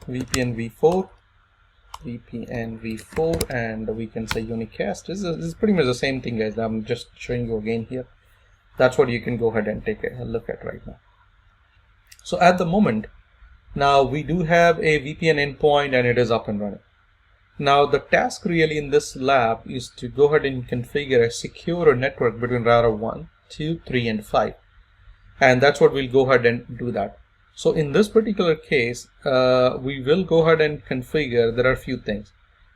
VPN v4, and we can say unicast. This is pretty much the same thing, guys. I'm just showing you again here. That's what you can go ahead and take a look at right now. So at the moment, now we do have a VPN endpoint and it is up and running. Now the task really in this lab is to go ahead and configure a secure network between router 1, 2, 3, and 5. And that's what we'll go ahead and do that. So in this particular case, we will go ahead and configure, there are a few things.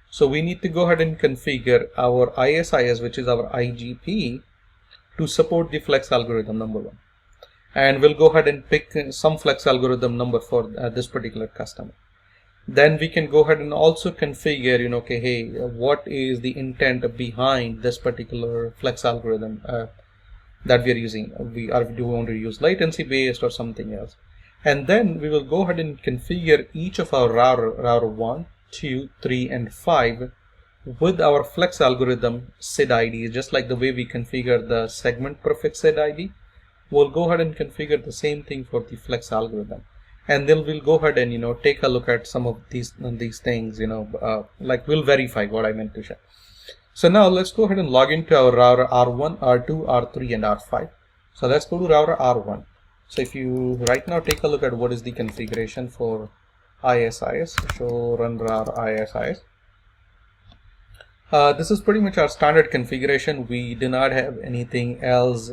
So we need to go ahead and configure our ISIS, which is our IGP, to support the flex algorithm number 1. And we'll go ahead and pick some flex algorithm number for this particular customer. Then we can go ahead and also configure, okay, hey, what is the intent behind this particular flex algorithm that we are using? Do we want to use latency based or something else? And then we will go ahead and configure each of our router 1, 2, 3, and 5 with our flex algorithm SID ID, just like the way we configure the segment prefix SID ID. We'll go ahead and configure the same thing for the flex algorithm. And then we'll go ahead and take a look at some of these things, like we'll verify what I meant to share. So now let's go ahead and log into our router R1, R2, R3, and R5. So let's go to router R1. So if you right now take a look at what is the configuration for ISIS, so run router ISIS. This is pretty much our standard configuration. We do not have anything else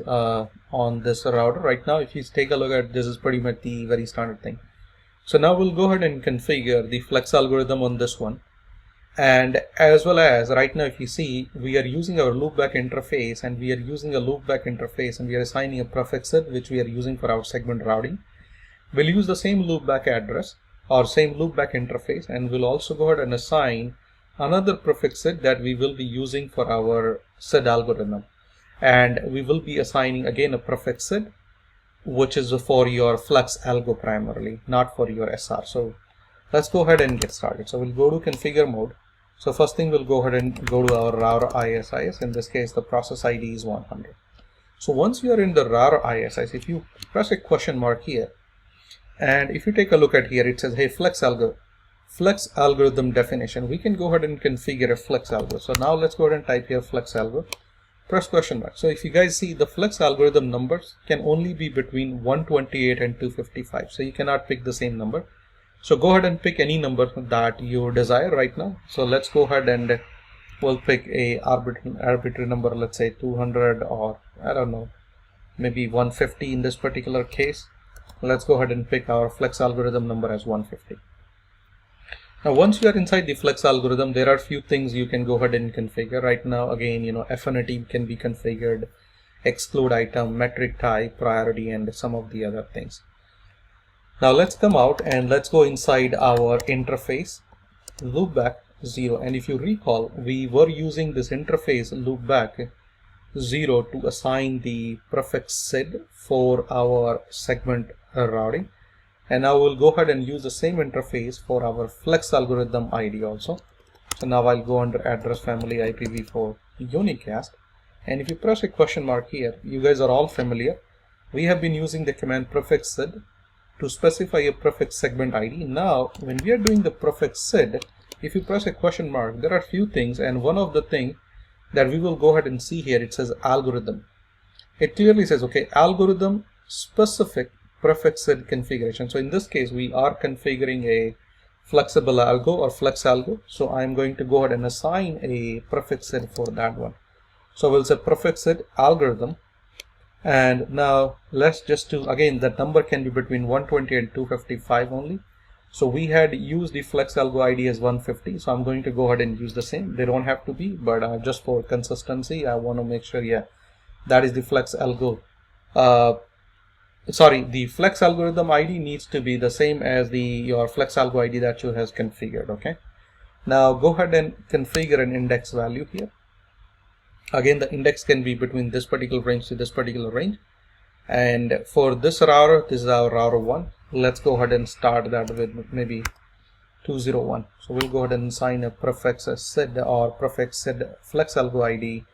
on this router right now. If you take a look at this, is pretty much the very standard thing. So now we'll go ahead and configure the flex algorithm on this one. And as well as right now, if you see, we are using our loopback interface, and we are using a loopback interface, and we are assigning a prefix SID, which we are using for our segment routing. We'll use the same loopback address or same loopback interface, and we'll also go ahead and assign another prefix SID that we will be using for our SID algorithm. And we will be assigning again a prefix SID, which is for your flex algo primarily, not for your SR. So let's go ahead and get started. So we'll go to configure mode. So first thing, we'll go ahead and go to our router ISIS. In this case, the process ID is 100. So once you are in the router ISIS, if you press a question mark here, and if you take a look at here, it says, hey, flex algorithm definition. We can go ahead and configure a flex algo. So now let's go ahead and type here flex algo, press question mark. So if you guys see, the flex algorithm numbers can only be between 128 and 255. So you cannot pick the same number. So go ahead and pick any number that you desire right now. So let's go ahead and we'll pick a arbitrary number, let's say 200, or I don't know, maybe 150 in this particular case. Let's go ahead and pick our flex algorithm number as 150. Now once you are inside the flex algorithm, there are a few things you can go ahead and configure right now. Again, affinity can be configured, exclude item, metric type, priority, and some of the other things. Now let's come out and let's go inside our interface loopback 0. And if you recall, we were using this interface loopback 0 to assign the prefix SID for our segment routing. And now we'll go ahead and use the same interface for our flex algorithm ID also. So now I'll go under address family IPv4 unicast. And if you press a question mark here, you guys are all familiar. We have been using the command prefix SID to specify a prefix segment ID. Now, when we are doing the prefix SID, if you press a question mark, there are a few things, and one of the things that we will go ahead and see here, it says algorithm. It clearly says, okay, algorithm specific prefix SID configuration. So in this case, we are configuring a flexible algo or flex algo. So I'm going to go ahead and assign a prefix SID for that one. So we'll say prefix SID algorithm. And now let's just do, again, that number can be between 120 and 255 only. So we had used the flex algo ID as 150. So I'm going to go ahead and use the same. They don't have to be, but just for consistency, I want to make sure, yeah, that is the flex algo. The flex algorithm ID needs to be the same as your flex algo ID that you has configured. Okay. Now go ahead and configure an index value here. Again, the index can be between this particular range to this particular range. And for this router, this is our router 1. Let's go ahead and start that with maybe 201. So we'll go ahead and assign a prefix SID or prefix SID flex algo ID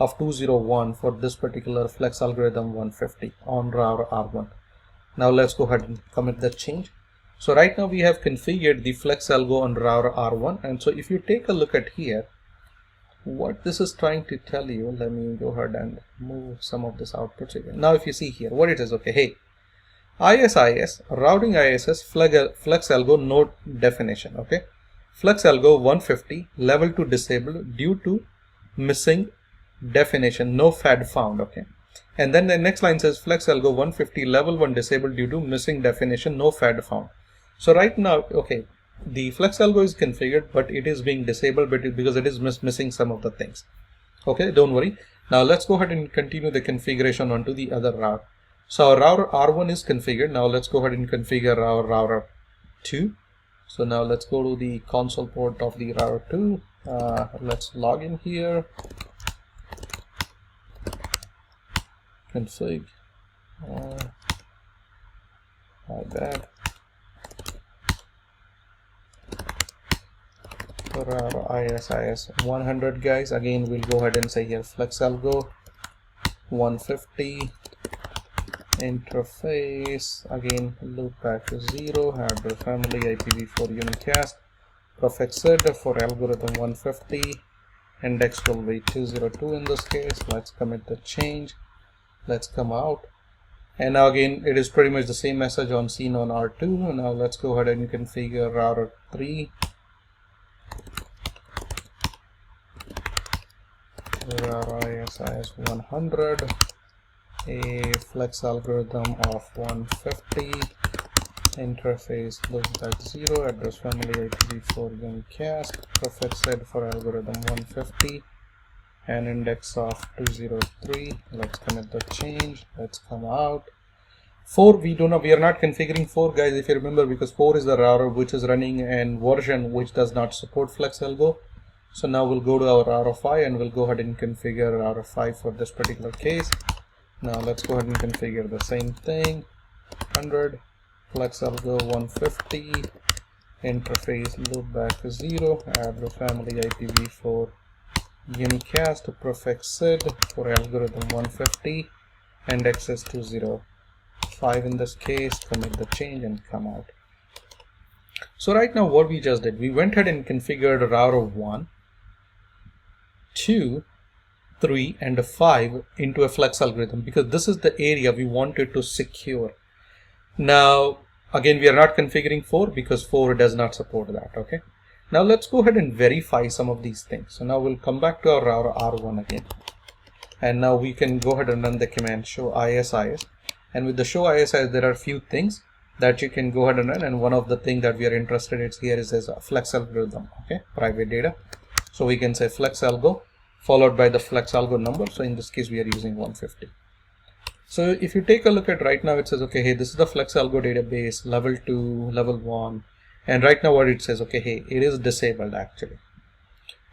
of 201 for this particular flex algorithm 150 on router R1. Now let's go ahead and commit the change. So right now we have configured the flex algo on router R1, and so if you take a look at here, what this is trying to tell you, let me go ahead and move some of this outputs again. Now if you see here, what it is, okay, hey, ISIS, routing ISS, flex algo node definition, okay, flex algo 150, level 2 disabled due to missing definition, no FAD found, okay. And then the next line says flex algo 150, level 1 disabled due to missing definition, no FAD found. So right now, okay, the flex algo is configured, but it is being disabled because it is missing some of the things. Okay, don't worry. Now let's go ahead and continue the configuration onto the other route. So our router R1 is configured. Now let's go ahead and configure our router 2. So now let's go to the console port of the router 2. Let's log in here. Config. Like that. For our ISIS 100, guys, again we'll go ahead and say here flex algo 150, interface, again loop back to 0, hardware family IPv4 unicast, prefix SID for algorithm 150, index will be 202 in this case. Let's commit the change, let's come out, and now again it is pretty much the same message on seen on R2. Now let's go ahead and configure router 3. ISIS 100, a flex algorithm of 150, interface loopback 0, address family IPv4 unicast, prefix SID for algorithm 150, and index of 203. Let's commit the change, let's come out. 4, we are not configuring 4, guys, if you remember, because 4 is the router which is running an version which does not support flex algo. So now we'll go to our router 5 and we'll go ahead and configure router 5 for this particular case. Now let's go ahead and configure the same thing. 100, flex algo 150, interface loopback to 0, address family IPv4 unicast, prefix SID for algorithm 150, index is 205 in this case. Commit the change and come out. So right now what we just did, we went ahead and configured router 1, 2, 3, and 5 into a flex algorithm because this is the area we wanted to secure. Now again we are not configuring 4 because 4 does not support that. Okay, now let's go ahead and verify some of these things. So now we'll come back to our router R1 again, and now we can go ahead and run the command show ISIS, and with the show ISIS there are a few things that you can go ahead and run, and one of the things that we are interested in here is a flex algorithm. Okay, private data. So we can say flex algo followed by the flex algo number. So in this case we are using 150. So if you take a look at right now, it says, okay, hey, this is the flex algo database level 2, level 1, and right now what it says, okay, hey, it is disabled actually,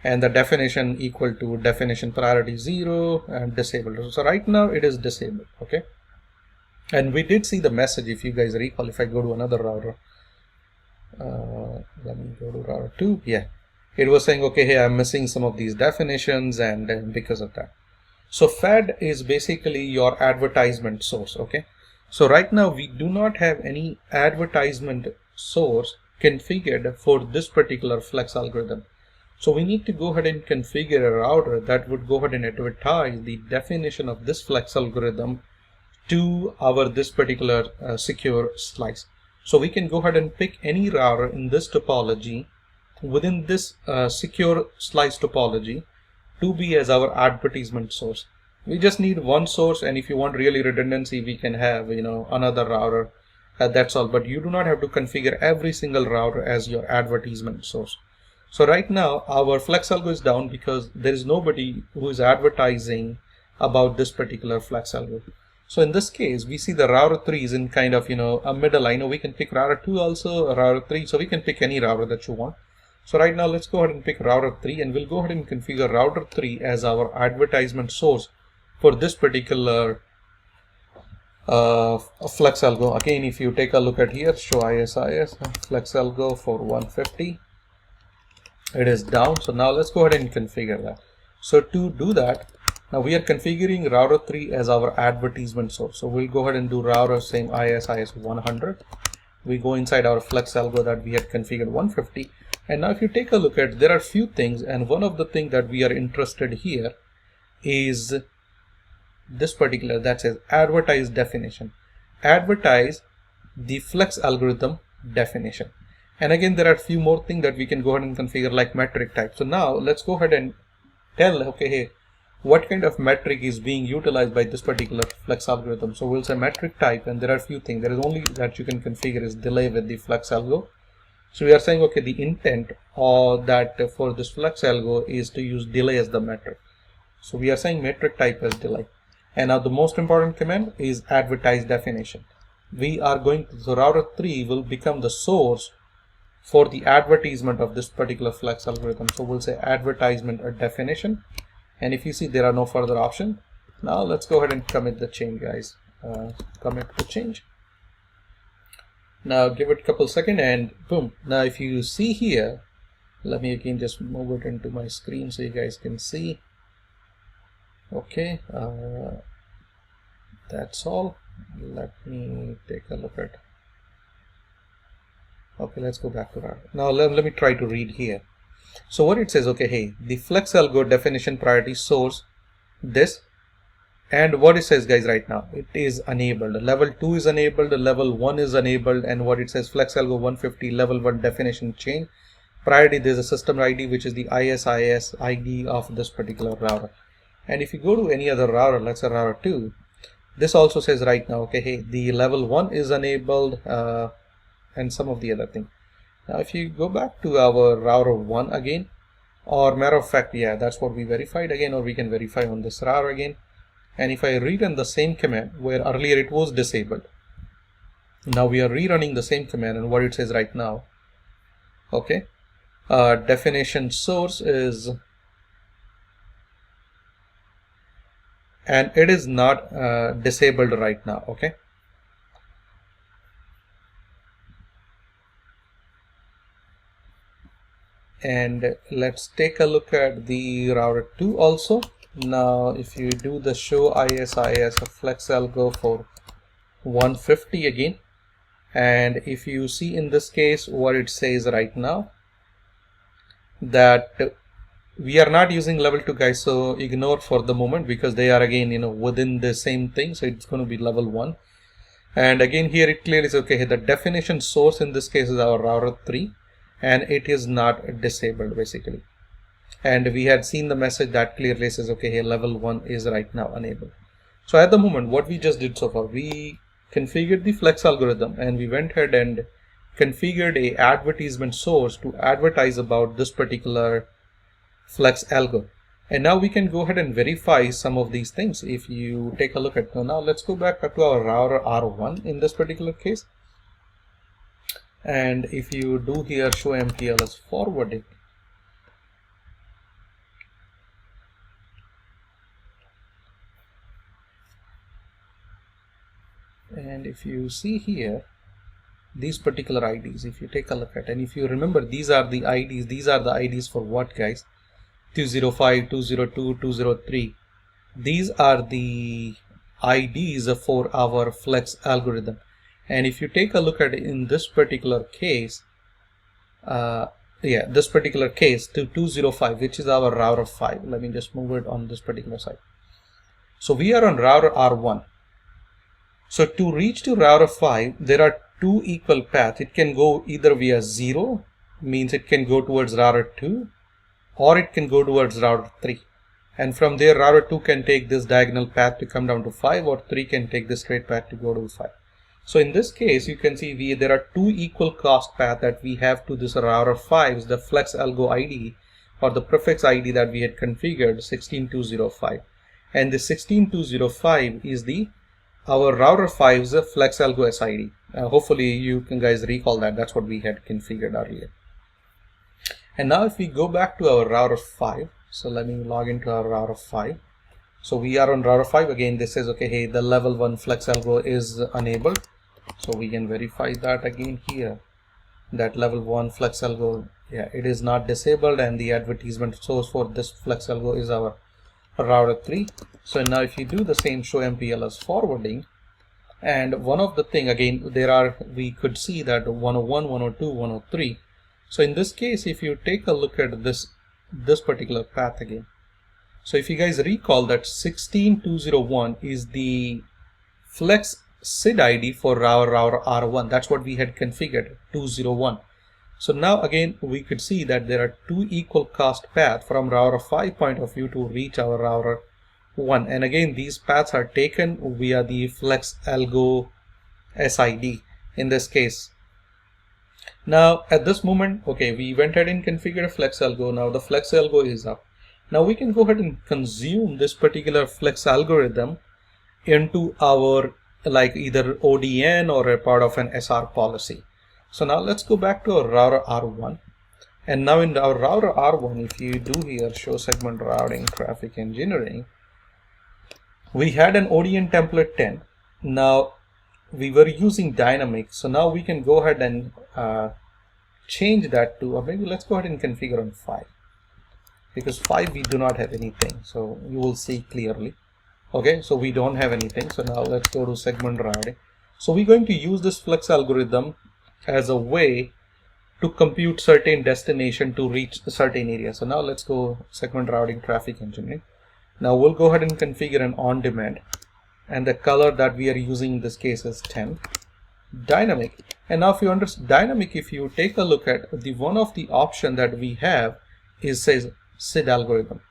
and the definition equal to definition priority 0 and disabled. So right now it is disabled. Okay, and we did see the message, if you guys recall. If I go to another router, let me go to router 2. Yeah, it was saying, okay, hey, I'm missing some of these definitions, and because of that. So FAD is basically your advertisement source. Okay, so right now we do not have any advertisement source configured for this particular flex algorithm. So we need to go ahead and configure a router that would go ahead and advertise the definition of this flex algorithm to our this particular secure slice. So we can go ahead and pick any router in this topology within this secure slice topology to be as our advertisement source. We just need one source, and if you want really redundancy, we can have another router. That's all. But you do not have to configure every single router as your advertisement source. So right now our flex algo is down because there is nobody who is advertising about this particular flex algo. So in this case, we see the router 3 is in kind of a middle. I know we can pick router 2 also, router 3, so we can pick any router that you want. So right now let's go ahead and pick router 3, and we'll go ahead and configure router 3 as our advertisement source for this particular flex algo. Again, if you take a look at here, show ISIS flex algo for 150, it is down. So now let's go ahead and configure that. So to do that, now we are configuring router 3 as our advertisement source. So we'll go ahead and do router same ISIS 100, we go inside our flex algo that we had configured 150. And now if you take a look at, there are few things, and one of the things that we are interested here is this particular that says advertise definition. Advertise the flex algorithm definition. And again, there are a few more things that we can go ahead and configure, like metric type. So now let's go ahead and tell, okay, hey, what kind of metric is being utilized by this particular flex algorithm. So we'll say metric type, and there are a few things. There is only that you can configure is delay with the flex algo. So we are saying, okay, the intent or that for this flex algo is to use delay as the metric. So we are saying metric type as delay. And now the most important command is advertise definition. We are going to, the router 3 will become the source for the advertisement of this particular flex algorithm. So we'll say advertisement or definition. And if you see, there are no further option. Now let's go ahead and commit the change, guys. Commit the change. Now give it a couple seconds and boom. Now if you see here, let me again just move it into my screen so you guys can see. Okay, that's all. Let me take a look at. Okay, let's go back to that. Now let me try to read here. So what it says, okay, hey, the flex algo definition priority source this, and what it says, guys, right now it is enabled. Level 2 is enabled, level 1 is enabled, and what it says, flex algo 150 level 1 definition change priority. There's a system ID which is the ISIS ID of this particular router. And if you go to any other router, let's say router 2, this also says right now, okay, hey, the level 1 is enabled, and some of the other thing. Now if you go back to our router 1 again, or matter of fact, yeah, that's what we verified again, or we can verify on this router again. And if I rerun the same command where earlier it was disabled, now we are rerunning the same command, and what it says right now, okay, definition source is, and it is not disabled right now. Okay, and let's take a look at the router 2 also. Now if you do the show ISIS flex algo for 150 again, and if you see in this case what it says right now, that we are not using level 2, guys, so ignore for the moment because they are again, you know, within the same thing, so it's going to be level 1. And again here it clearly is, okay, the definition source in this case is our router 3, and it is not disabled basically. And we had seen the message that clearly says, okay, here level 1 is right now enabled. So at the moment, what we just did so far, we configured the flex algorithm and we went ahead and configured a advertisement source to advertise about this particular flex algo. And now we can go ahead and verify some of these things. If you take a look at, now let's go back up to our router R1 in this particular case. And if you do here show MPLS forwarding, and if you see here these particular IDs, if you take a look at, and if you remember, these are the IDs for what, guys? 205, 202, 203. These are the IDs for our flex algorithm. And if you take a look at it in this particular case, this particular case to 205, which is our router 5. Let me just move it on this particular side. So we are on router R1. So to reach to router 5, there are two equal paths. It can go either via 0, means it can go towards router 2, or it can go towards router 3. And from there, router 2 can take this diagonal path to come down to 5, or 3 can take this straight path to go to 5. So in this case, you can see there are two equal cost paths that we have to this router 5, the flex algo ID or the prefix ID that we had configured 16205. And the 16205 is our router 5's flex algo SID. Hopefully you can guys recall that. That's what we had configured earlier. And now if we go back to our router 5, so let me log into our router 5. So we are on router 5 again. This says, okay, hey, the level 1 flex algo is enabled. So we can verify that again here, that level 1 flex algo, yeah, it is not disabled, and the advertisement source for this flex algo is our router 3. So now if you do the same show MPLS forwarding, And one of the thing, again, we could see that 101, 102, 103. So in this case, if you take a look at this particular path again, so if you guys recall that 16201 is the flex SID ID for our router R1. That's what we had configured, 201. So now again, we could see that there are two equal cost paths from router 5 point of view to reach our router 1. And again, these paths are taken via the flex algo SID in this case. Now at this moment, okay, we went ahead and configured a flex algo. Now the flex algo is up. Now we can go ahead and consume this particular flex algorithm into our like either ODN or a part of an SR policy. So now let's go back to our router R1. And now in our router R1, if you do here show segment routing traffic engineering, we had an ODN template 10. Now we were using dynamic. So now we can go ahead and change that to, or maybe let's go ahead and configure on 5. Because 5 we do not have anything. So you will see clearly. Okay, so we don't have anything. So now let's go to segment routing. So we're going to use this flex algorithm as a way to compute certain destination to reach a certain area. So now let's go segment routing traffic engineering. Now we'll go ahead and configure an on-demand, and the color that we are using in this case is 10. Dynamic. And now if you understand dynamic, if you take a look at the one of the option that we have is says SID algorithm.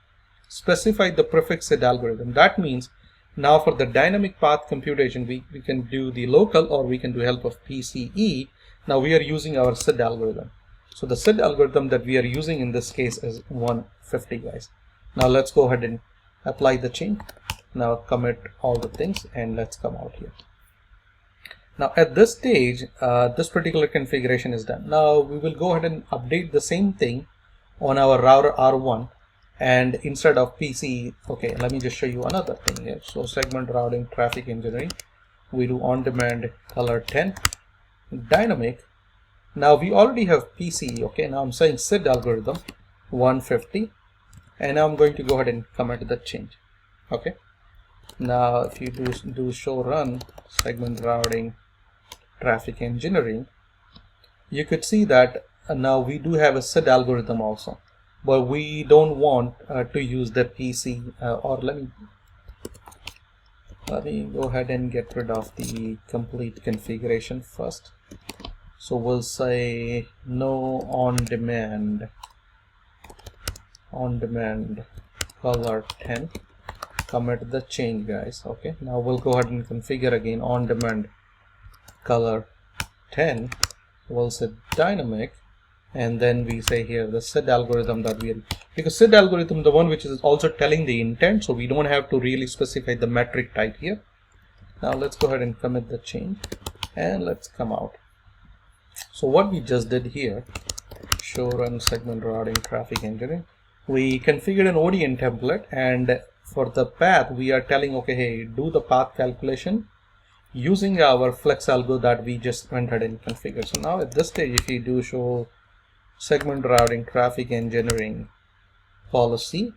Specify the prefix SID algorithm. That means now for the dynamic path computation, we can do the local or we can do help of PCE. Now we are using our SID algorithm. So the SID algorithm that we are using in this case is 150, guys. Now let's go ahead and apply the change. Now commit all the things and let's come out here. Now at this stage, this particular configuration is done. Now we will go ahead and update the same thing on our router R1. And instead of PCE, okay, let me just show you another thing here. So segment routing traffic engineering, we do on-demand color 10, dynamic. Now we already have PCE. Okay, now I'm saying SID algorithm 150, and now I'm going to go ahead and commit the change. Okay, now if you do show run segment routing traffic engineering, you could see that now we do have a SID algorithm also. But we don't want to use the PC or let me go ahead and get rid of the complete configuration first. So we'll say no on-demand color 10, commit the change, guys. Okay, now we'll go ahead and configure again on-demand color 10. We'll say dynamic. And then we say here the SID algorithm that we are, because SID algorithm the one which is also telling the intent, so we don't have to really specify the metric type here. Now let's go ahead and commit the change and let's come out. So what we just did here, show run segment routing traffic engineering, we configured an ODN template, and for the path we are telling, okay, hey, do the path calculation using our flex algo that we just went ahead and configured. So now at this stage, if you do show segment routing traffic engineering policy,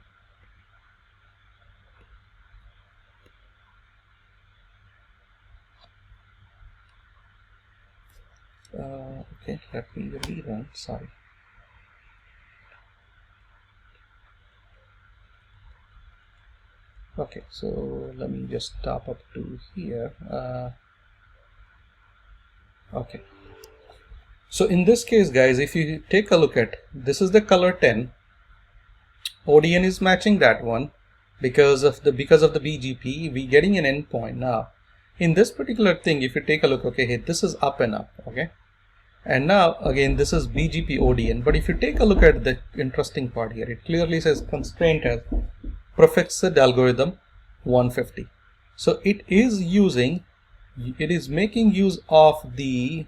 okay, let me rerun, sorry. Okay, so let me just stop up to here. Okay. So in this case, guys, if you take a look at, this is the color 10, ODN is matching that one because of the BGP, we getting an endpoint. Now in this particular thing, if you take a look, okay, hey, this is up and up, okay, and now again this is BGP ODN. But if you take a look at the interesting part here, it clearly says constraint as prefix SID algorithm 150. So it is making use of the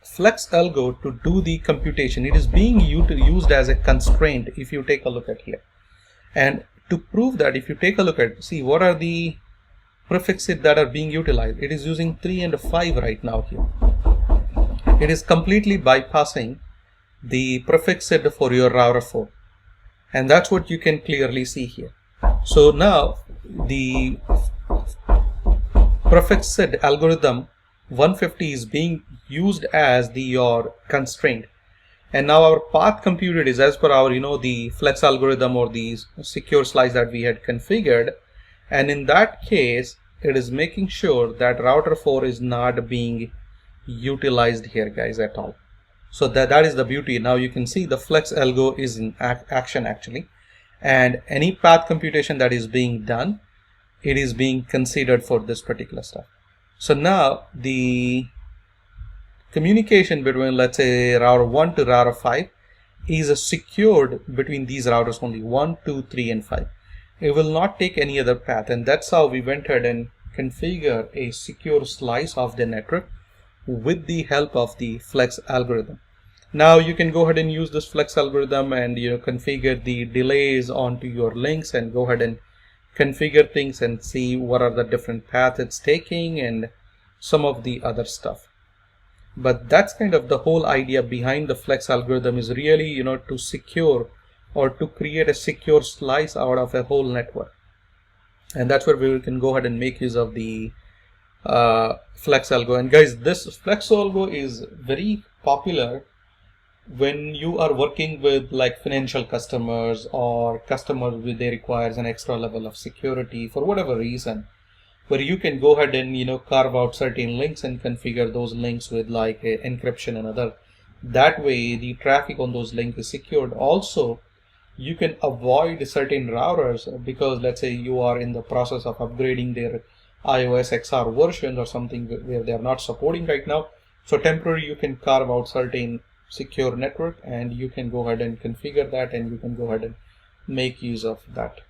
flex algo to do the computation. It is being used as a constraint if you take a look at here. And to prove that, if you take a look at, see what are the prefixes that are being utilized. It is using 3 and 5 right now here. It is completely bypassing the prefix SID for your router 4. And that's what you can clearly see here. So now the prefixed algorithm 150 is being used as your constraint. And now our path computed is as per our, the flex algorithm or the secure slice that we had configured. And in that case, it is making sure that router 4 is not being utilized here, guys, at all. So that is the beauty. Now you can see the flex algo is in action actually. And any path computation that is being done, it is being considered for this particular stuff. So now the communication between, let's say, router 1 to router 5 is secured between these routers only, 1, 2, 3, and 5. It will not take any other path, and that's how we went ahead and configure a secure slice of the network with the help of the flex algorithm. Now you can go ahead and use this flex algorithm and configure the delays onto your links and go ahead and configure things and see what are the different paths it's taking and some of the other stuff. But that's kind of the whole idea behind the flex algorithm, is really, to secure or to create a secure slice out of a whole network. And that's where we can go ahead and make use of the flex algo. And guys, this flex algo is very popular when you are working with like financial customers or customers with they requires an extra level of security for whatever reason, where you can go ahead and carve out certain links and configure those links with like encryption and other. That way the traffic on those links is secured. Also, you can avoid certain routers because let's say you are in the process of upgrading their iOS XR version or something where they are not supporting right now. So temporarily you can carve out certain secure network and you can go ahead and configure that, and you can go ahead and make use of that.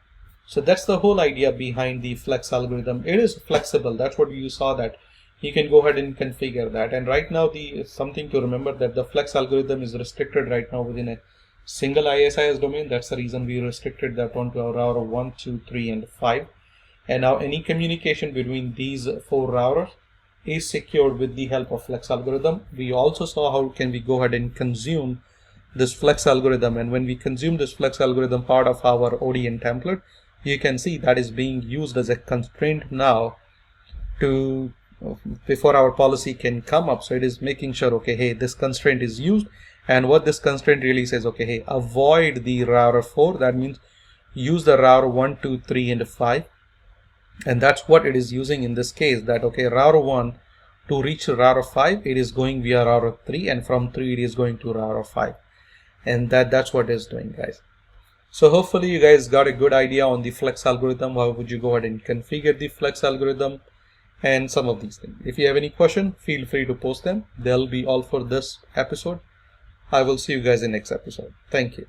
So that's the whole idea behind the flex algorithm. It is flexible. That's what you saw, that you can go ahead and configure that. And right now something to remember that the flex algorithm is restricted right now within a single ISIS domain. That's the reason we restricted that one to our router 1, 2, 3, and 5. And now any communication between these 4 routers is secured with the help of flex algorithm. We also saw how can we go ahead and consume this flex algorithm. And when we consume this flex algorithm part of our ODN template, you can see that is being used as a constraint now to before our policy can come up. So it is making sure, okay, hey, this constraint is used. And what this constraint really says, okay, hey, avoid the router 4. That means use the router 1, 2, 3, and 5. And that's what it is using in this case, that okay, router 1 to reach router 5, it is going via router 3, and from 3 it is going to router 5. And that's what it is doing, guys. So hopefully you guys got a good idea on the flex algorithm. How would you go ahead and configure the flex algorithm and some of these things. If you have any question, feel free to post them. They'll be all for this episode. I will see you guys in next episode. Thank you.